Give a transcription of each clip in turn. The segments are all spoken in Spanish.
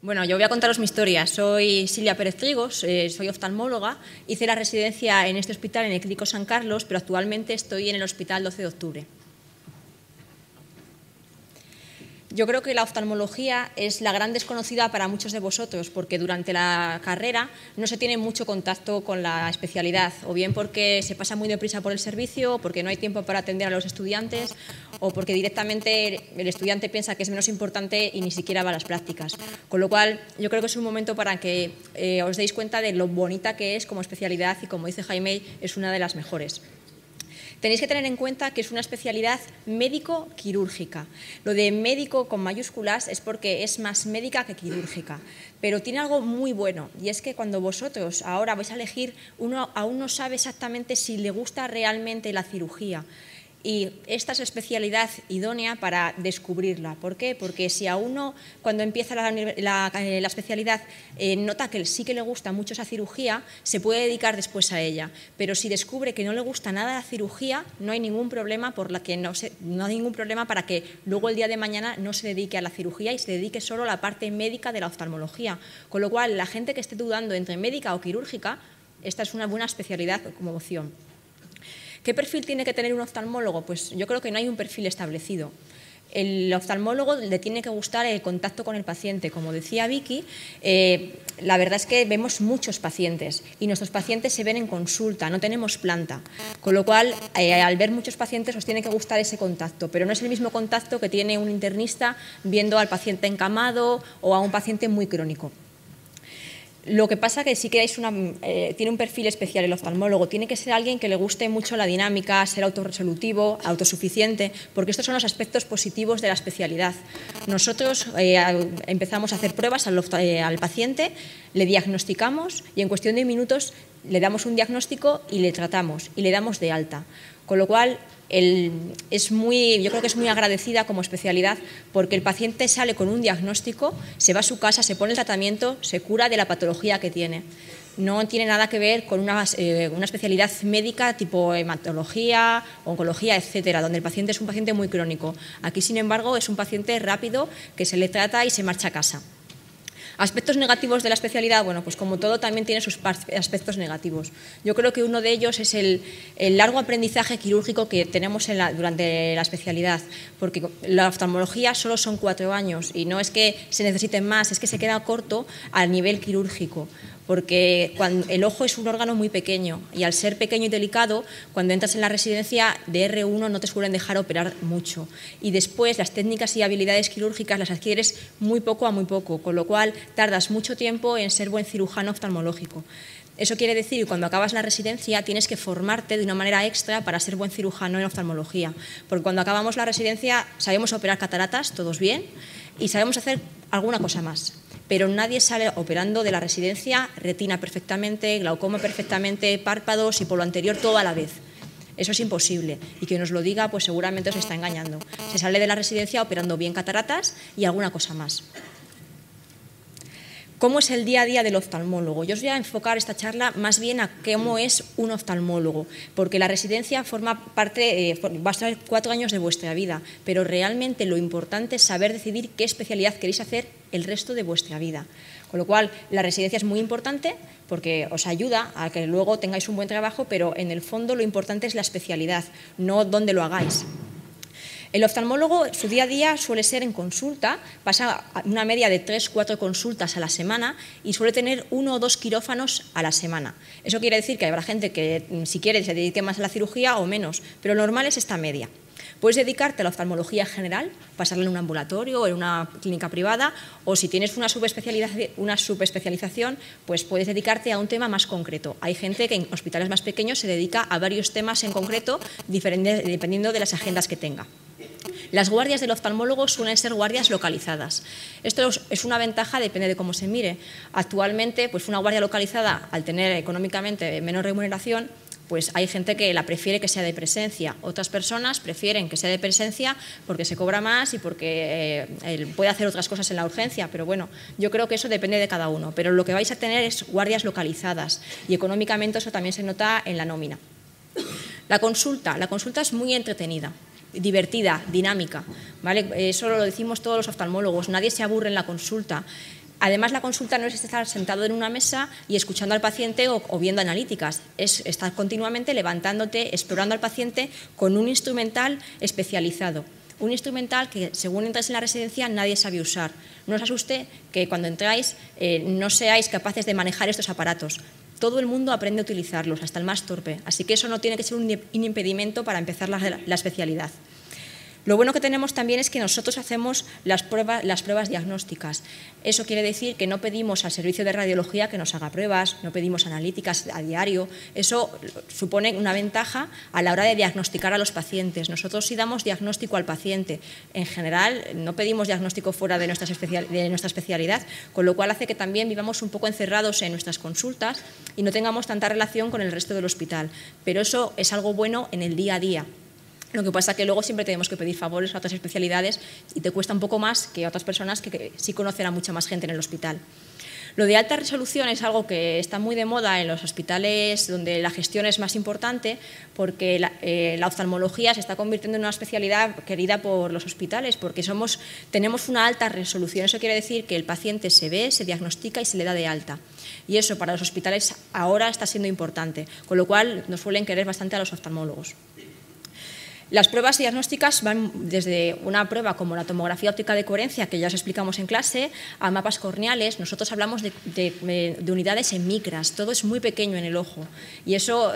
Bueno, yo voy a contaros mi historia. Soy Silvia Pérez Trigos, soy oftalmóloga. Hice la residencia en este hospital, en el Clínico San Carlos, pero actualmente estoy en el Hospital 12 de Octubre. Yo creo que la oftalmología es la gran desconocida para muchos de vosotros, porque durante la carrera no se tiene mucho contacto con la especialidad, o bien porque se pasa muy deprisa por el servicio, o porque no hay tiempo para atender a los estudiantes, o porque directamente el estudiante piensa que es menos importante y ni siquiera va a las prácticas. Con lo cual, yo creo que es un momento para que os deis cuenta de lo bonita que es como especialidad y, como dice Jaime, es una de las mejores. Tenéis que tener en cuenta que es una especialidad médico-quirúrgica. Lo de médico con mayúsculas es porque es más médica que quirúrgica, pero tiene algo muy bueno, y es que cuando vosotros ahora vais a elegir, uno aún no sabe exactamente si le gusta realmente la cirugía. Y esta es la especialidad idónea para descubrirla. ¿Por qué? Porque si a uno, cuando empieza la especialidad, nota que sí que le gusta mucho esa cirugía, se puede dedicar después a ella. Pero si descubre que no le gusta nada la cirugía, no hay ningún problema no hay ningún problema para que luego el día de mañana no se dedique a la cirugía y se dedique solo a la parte médica de la oftalmología. Con lo cual, la gente que esté dudando entre médica o quirúrgica, esta es una buena especialidad como opción. ¿Qué perfil tiene que tener un oftalmólogo? Pues yo creo que no hay un perfil establecido. El oftalmólogo le tiene que gustar el contacto con el paciente. Como decía Vicky, la verdad es que vemos muchos pacientes y nuestros pacientes se ven en consulta, no tenemos planta. Con lo cual, al ver muchos pacientes os tiene que gustar ese contacto, pero no es el mismo contacto que tiene un internista viendo al paciente encamado o a un paciente muy crónico. Lo que pasa que sí que tiene un perfil especial el oftalmólogo, tiene que ser alguien que le guste mucho la dinámica, ser autorresolutivo, autosuficiente, porque estos son los aspectos positivos de la especialidad. Nosotros empezamos a hacer pruebas al paciente, le diagnosticamos y en cuestión de minutos le damos un diagnóstico y le tratamos y le damos de alta. Con lo cual, yo creo que es muy agradecida como especialidad porque el paciente sale con un diagnóstico, se va a su casa, se pone el tratamiento, se cura de la patología que tiene. No tiene nada que ver con una especialidad médica tipo hematología, oncología, etcétera, donde el paciente es un paciente muy crónico. Aquí, sin embargo, es un paciente rápido que se le trata y se marcha a casa. ¿Aspectos negativos de la especialidad? Bueno, pues como todo también tiene sus aspectos negativos. Yo creo que uno de ellos es el largo aprendizaje quirúrgico que tenemos durante la especialidad, porque la oftalmología solo son 4 años y no es que se necesiten más, es que se queda corto a nivel quirúrgico, porque el ojo es un órgano muy pequeño y al ser pequeño y delicado, cuando entras en la residencia de R1 no te suelen dejar operar mucho y después las técnicas y habilidades quirúrgicas las adquieres muy poco a muy poco, con lo cual tardas mucho tiempo en ser buen cirujano oftalmológico. Eso quiere decir que cuando acabas la residencia tienes que formarte de una manera extra para ser buen cirujano en oftalmología, porque cuando acabamos la residencia sabemos operar cataratas, todos bien, y sabemos hacer alguna cosa más. Pero nadie sale operando de la residencia retina perfectamente, glaucoma perfectamente, párpados y por lo anterior todo a la vez. Eso es imposible y quien nos lo diga pues seguramente os está engañando. Se sale de la residencia operando bien cataratas y alguna cosa más. ¿Cómo es el día a día del oftalmólogo? Yo os voy a enfocar esta charla más bien a cómo es un oftalmólogo, porque la residencia forma parte, va a estar 4 años de vuestra vida, pero realmente lo importante es saber decidir qué especialidad queréis hacer el resto de vuestra vida. Con lo cual, la residencia es muy importante porque os ayuda a que luego tengáis un buen trabajo, pero en el fondo lo importante es la especialidad, no dónde lo hagáis. El oftalmólogo, su día a día suele ser en consulta, pasa una media de 3-4 consultas a la semana y suele tener 1 o 2 quirófanos a la semana. Eso quiere decir que habrá gente que, si quiere, se dedique más a la cirugía o menos, pero lo normal es esta media. Puedes dedicarte a la oftalmología general, pasarla en un ambulatorio o en una clínica privada, o si tienes una subespecialización, pues puedes dedicarte a un tema más concreto. Hay gente que en hospitales más pequeños se dedica a varios temas en concreto, dependiendo de las agendas que tenga. Las guardias del oftalmólogo suelen ser guardias localizadas. Esto es una ventaja, depende de cómo se mire. Actualmente, pues una guardia localizada, al tener económicamente menos remuneración, pues hay gente que la prefiere que sea de presencia. Otras personas prefieren que sea de presencia porque se cobra más y porque puede hacer otras cosas en la urgencia. Pero bueno, yo creo que eso depende de cada uno. Pero lo que vais a tener es guardias localizadas y económicamente eso también se nota en la nómina. La consulta es muy entretenida, divertida, dinámica, ¿vale? Eso lo decimos todos los oftalmólogos, nadie se aburre en la consulta. Además, la consulta no es estar sentado en una mesa y escuchando al paciente o viendo analíticas, es estar continuamente levantándote, explorando al paciente con un instrumental especializado. Un instrumental que, según entráis en la residencia, nadie sabe usar. No os asuste que cuando entráis no seáis capaces de manejar estos aparatos. Todo el mundo aprende a utilizarlos, hasta el más torpe. Así que eso no tiene que ser un impedimento para empezar la especialidad. Lo bueno que tenemos también es que nosotros hacemos las pruebas diagnósticas. Eso quiere decir que no pedimos al servicio de radiología que nos haga pruebas, no pedimos analíticas a diario. Eso supone una ventaja a la hora de diagnosticar a los pacientes. Nosotros sí damos diagnóstico al paciente. En general, no pedimos diagnóstico fuera de nuestra especialidad, con lo cual hace que también vivamos un poco encerrados en nuestras consultas y no tengamos tanta relación con el resto del hospital. Pero eso es algo bueno en el día a día. Lo que pasa es que luego siempre tenemos que pedir favores a otras especialidades y te cuesta un poco más que a otras personas que sí conocen a mucha más gente en el hospital. Lo de alta resolución es algo que está muy de moda en los hospitales donde la gestión es más importante porque la oftalmología se está convirtiendo en una especialidad querida por los hospitales porque tenemos una alta resolución. Eso quiere decir que el paciente se ve, se diagnostica y se le da de alta. Y eso para los hospitales ahora está siendo importante, con lo cual nos suelen querer bastante a los oftalmólogos. Las pruebas diagnósticas van desde una prueba como la tomografía óptica de coherencia, que ya os explicamos en clase, a mapas corneales. Nosotros hablamos de unidades en micras, todo es muy pequeño en el ojo. Y eso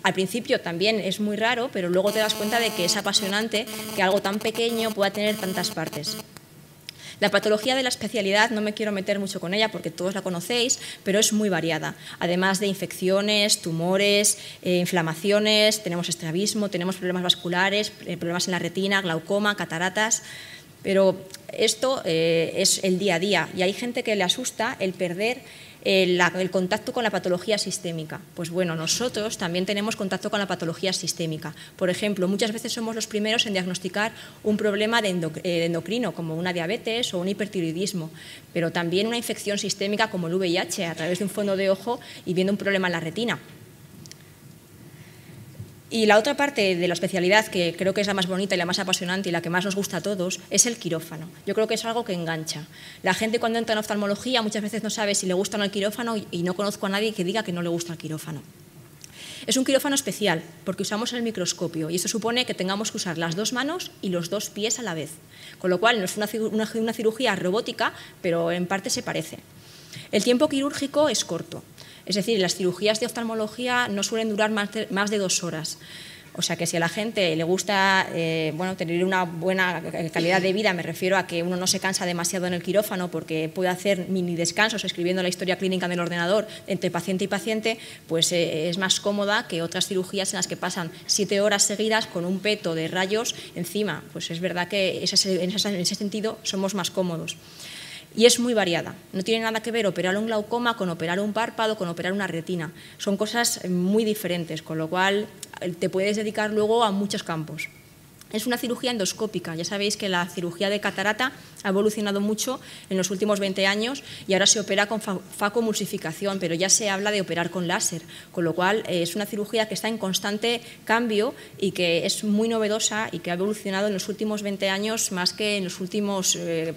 al principio también es muy raro, pero luego te das cuenta de que es apasionante que algo tan pequeño pueda tener tantas partes. La patología de la especialidad no me quiero meter mucho con ella porque todos la conocéis, pero es muy variada. Además de infecciones, tumores, inflamaciones, tenemos estrabismo, tenemos problemas vasculares, problemas en la retina, glaucoma, cataratas. Pero esto es el día a día y hay gente que le asusta el perder el contacto con la patología sistémica. Pues bueno, nosotros también tenemos contacto con la patología sistémica. Por ejemplo, muchas veces somos los primeros en diagnosticar un problema de endocrino, como una diabetes o un hipertiroidismo, pero también una infección sistémica como el VIH a través de un fondo de ojo y viendo un problema en la retina. Y la otra parte de la especialidad, que creo que es la más bonita y la más apasionante y la que más nos gusta a todos, es el quirófano. Yo creo que es algo que engancha. La gente cuando entra en oftalmología muchas veces no sabe si le gusta o no el quirófano y no conozco a nadie que diga que no le gusta el quirófano. Es un quirófano especial porque usamos el microscopio y eso supone que tengamos que usar las dos manos y los dos pies a la vez. Con lo cual no es una cirugía robótica, pero en parte se parece. El tiempo quirúrgico es corto. Es decir, las cirugías de oftalmología no suelen durar más de 2 horas. O sea que si a la gente le gusta tener una buena calidad de vida, me refiero a que uno no se cansa demasiado en el quirófano porque puede hacer mini descansos escribiendo la historia clínica en el ordenador entre paciente y paciente, pues es más cómoda que otras cirugías en las que pasan 7 horas seguidas con un peto de rayos encima. Pues es verdad que en ese sentido somos más cómodos. Y es muy variada. No tiene nada que ver operar un glaucoma con operar un párpado, con operar una retina. Son cosas muy diferentes, con lo cual te puedes dedicar luego a muchos campos. Es una cirugía endoscópica. Ya sabéis que la cirugía de catarata ha evolucionado mucho en los últimos 20 años y ahora se opera con facomulsificación, pero ya se habla de operar con láser, con lo cual es una cirugía que está en constante cambio y que es muy novedosa y que ha evolucionado en los últimos 20 años más que en los últimos,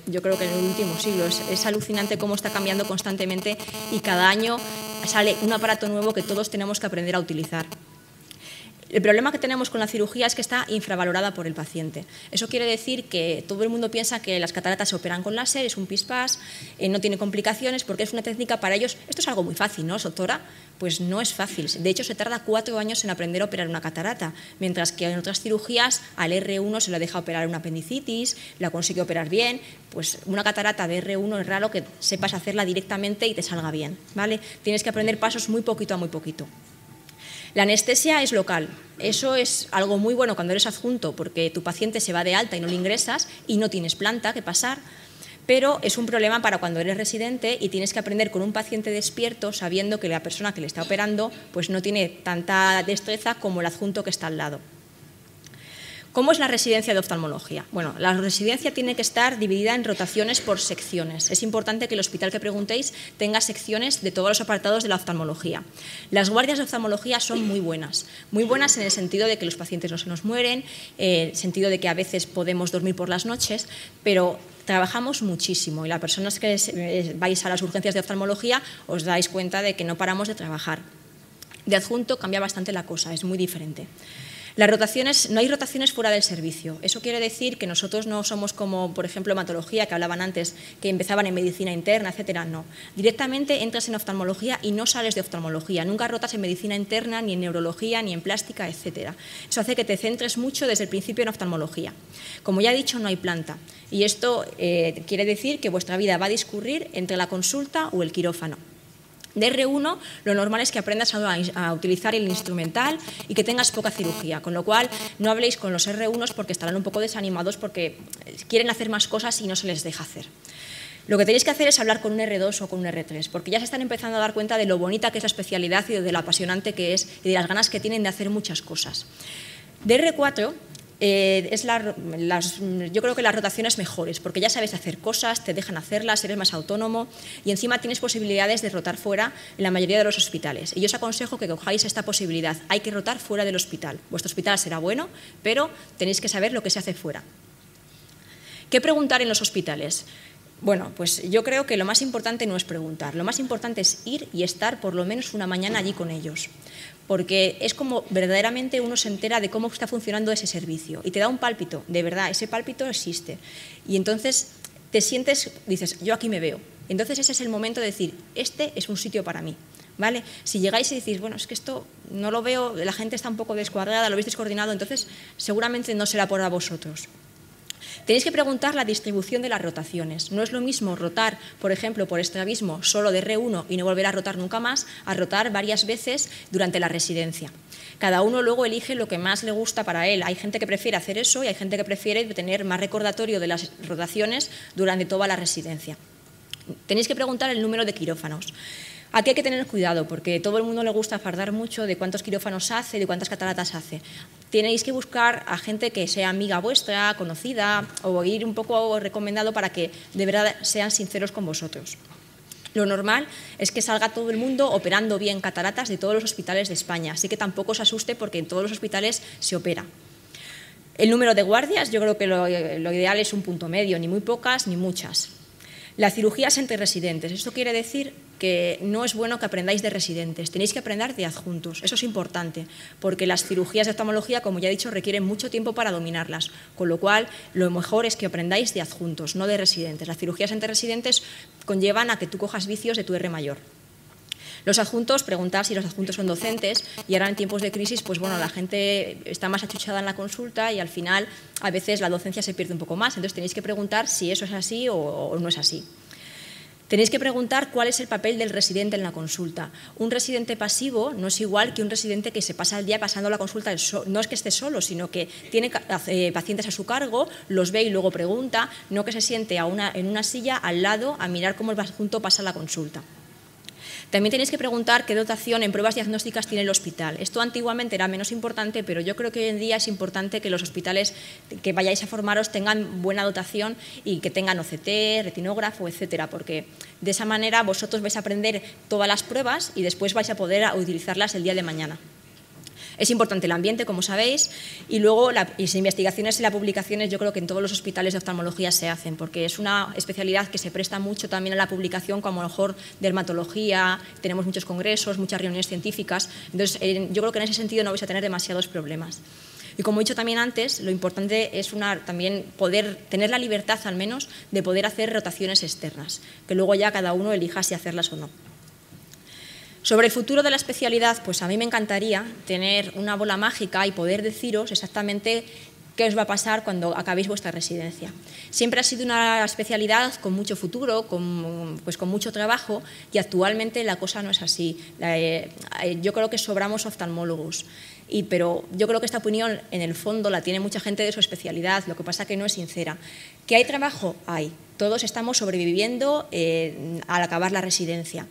yo creo que en el último siglo. Es alucinante cómo está cambiando constantemente y cada año sale un aparato nuevo que todos tenemos que aprender a utilizar. El problema que tenemos con la cirugía es que está infravalorada por el paciente. Eso quiere decir que todo el mundo piensa que las cataratas se operan con láser, es un pispás, no tiene complicaciones porque es una técnica para ellos. Esto es algo muy fácil, ¿no, doctora? Pues no es fácil. De hecho, se tarda 4 años en aprender a operar una catarata, mientras que en otras cirugías al R1 se le deja operar una apendicitis, la consigue operar bien. Pues una catarata de R1 es raro que sepas hacerla directamente y te salga bien, ¿vale? Tienes que aprender pasos muy poquito a muy poquito. La anestesia es local. Eso es algo muy bueno cuando eres adjunto porque tu paciente se va de alta y no le ingresas y no tienes planta que pasar, pero es un problema para cuando eres residente y tienes que aprender con un paciente despierto sabiendo que la persona que le está operando pues no tiene tanta destreza como el adjunto que está al lado. ¿Cómo es la residencia de oftalmología? Bueno, la residencia tiene que estar dividida en rotaciones por secciones. Es importante que el hospital que preguntéis tenga secciones de todos los apartados de la oftalmología. Las guardias de oftalmología son muy buenas en el sentido de que los pacientes no se nos mueren, en el sentido de que a veces podemos dormir por las noches, pero trabajamos muchísimo y las personas que vais a las urgencias de oftalmología os dais cuenta de que no paramos de trabajar. De adjunto cambia bastante la cosa, es muy diferente. Las rotaciones, no hay rotaciones fuera del servicio. Eso quiere decir que nosotros no somos como, por ejemplo, hematología, que hablaban antes, que empezaban en medicina interna, etcétera. No. Directamente entras en oftalmología y no sales de oftalmología. Nunca rotas en medicina interna, ni en neurología, ni en plástica, etcétera. Eso hace que te centres mucho desde el principio en oftalmología. Como ya he dicho, no hay planta. Y esto quiere decir que vuestra vida va a discurrir entre la consulta o el quirófano. De R1 lo normal es que aprendas a utilizar el instrumental y que tengas poca cirugía, con lo cual no habléis con los R1s porque estarán un poco desanimados porque quieren hacer más cosas y no se les deja hacer. Lo que tenéis que hacer es hablar con un R2 o con un R3, porque ya se están empezando a dar cuenta de lo bonita que es la especialidad y de lo apasionante que es y de las ganas que tienen de hacer muchas cosas. De R4 yo creo que las rotaciones mejores, porque ya sabes hacer cosas, te dejan hacerlas, eres más autónomo y encima tienes posibilidades de rotar fuera en la mayoría de los hospitales. Y yo os aconsejo que cojáis esta posibilidad. Hay que rotar fuera del hospital. Vuestro hospital será bueno, pero tenéis que saber lo que se hace fuera. ¿Qué preguntar en los hospitales? Bueno, pues yo creo que lo más importante no es preguntar, lo más importante es ir y estar por lo menos una mañana allí con ellos, porque es como verdaderamente uno se entera de cómo está funcionando ese servicio y te da un pálpito, de verdad, ese pálpito existe. Y entonces te sientes, dices, yo aquí me veo. Entonces ese es el momento de decir, este es un sitio para mí. ¿Vale? Si llegáis y decís, bueno, es que esto no lo veo, la gente está un poco descuadrada, lo veis descoordinado, entonces seguramente no será para vosotros. Tenéis que preguntar la distribución de las rotaciones. No es lo mismo rotar, por ejemplo, por estrabismo solo de R1 y no volver a rotar nunca más, a rotar varias veces durante la residencia. Cada uno luego elige lo que más le gusta para él. Hay gente que prefiere hacer eso y hay gente que prefiere tener más recordatorio de las rotaciones durante toda la residencia. Tenéis que preguntar el número de quirófanos. Aquí hay que tener cuidado porque todo el mundo le gusta fardar mucho de cuántos quirófanos hace, de cuántas cataratas hace. Tenéis que buscar a gente que sea amiga vuestra, conocida, o ir un poco recomendado para que de verdad sean sinceros con vosotros. Lo normal es que salga todo el mundo operando bien cataratas de todos los hospitales de España, así que tampoco os asuste porque en todos los hospitales se opera. El número de guardias, yo creo que lo ideal es un punto medio, ni muy pocas ni muchas. Las cirugías entre residentes, esto quiere decir que no es bueno que aprendáis de residentes, tenéis que aprender de adjuntos, eso es importante, porque las cirugías de oftalmología, como ya he dicho, requieren mucho tiempo para dominarlas, con lo cual lo mejor es que aprendáis de adjuntos, no de residentes. Las cirugías entre residentes conllevan a que tú cojas vicios de tu R mayor. Los adjuntos, preguntad si los adjuntos son docentes y ahora en tiempos de crisis, pues bueno, la gente está más achuchada en la consulta y al final a veces la docencia se pierde un poco más, entonces tenéis que preguntar si eso es así o no es así. Tenéis que preguntar cuál es el papel del residente en la consulta. Un residente pasivo no es igual que un residente que se pasa el día pasando la consulta, no es que esté solo, sino que tiene pacientes a su cargo, los ve y luego pregunta, no que se siente en una silla al lado a mirar cómo el adjunto pasa la consulta. También tenéis que preguntar qué dotación en pruebas diagnósticas tiene el hospital. Esto antiguamente era menos importante, pero yo creo que hoy en día es importante que los hospitales que vayáis a formaros tengan buena dotación y que tengan OCT, retinógrafo, etcétera, porque de esa manera vosotros vais a aprender todas las pruebas y después vais a poder utilizarlas el día de mañana. Es importante el ambiente, como sabéis, y luego las investigaciones y las publicaciones yo creo que en todos los hospitales de oftalmología se hacen, porque es una especialidad que se presta mucho también a la publicación, como a lo mejor dermatología, tenemos muchos congresos, muchas reuniones científicas, entonces yo creo que en ese sentido no vais a tener demasiados problemas. Y como he dicho también antes, lo importante es también poder tener la libertad al menos de poder hacer rotaciones externas, que luego ya cada uno elija si hacerlas o no. Sobre el futuro de la especialidad, pues a mí me encantaría tener una bola mágica y poder deciros exactamente qué os va a pasar cuando acabéis vuestra residencia. Siempre ha sido una especialidad con mucho futuro, con mucho trabajo y actualmente la cosa no es así. Yo creo que sobramos oftalmólogos, pero yo creo que esta opinión en el fondo la tiene mucha gente de su especialidad, lo que pasa que no es sincera. ¿Que hay trabajo? Hay. Todos estamos sobreviviendo al acabar la residencia.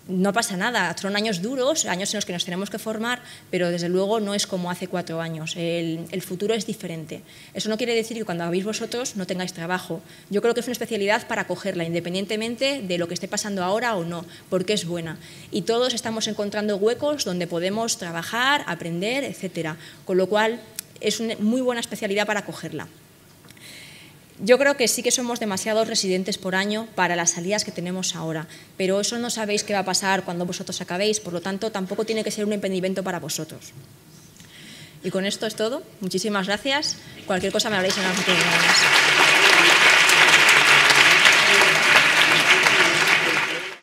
no pasa nada, son años duros, años en los que nos tenemos que formar, pero desde luego no es como hace 4 años. El futuro es diferente. Eso no quiere decir que cuando habéis vosotros no tengáis trabajo. Yo creo que es una especialidad para cogerla, independientemente de lo que esté pasando ahora o no, porque es buena. Y todos estamos encontrando huecos donde podemos trabajar, aprender, etcétera. Con lo cual, es una muy buena especialidad para cogerla. Yo creo que sí que somos demasiados residentes por año para las salidas que tenemos ahora, pero eso no sabéis qué va a pasar cuando vosotros acabéis, por lo tanto, tampoco tiene que ser un impedimento para vosotros. Y con esto es todo. Muchísimas gracias. Cualquier cosa me habréis en las oportunidades.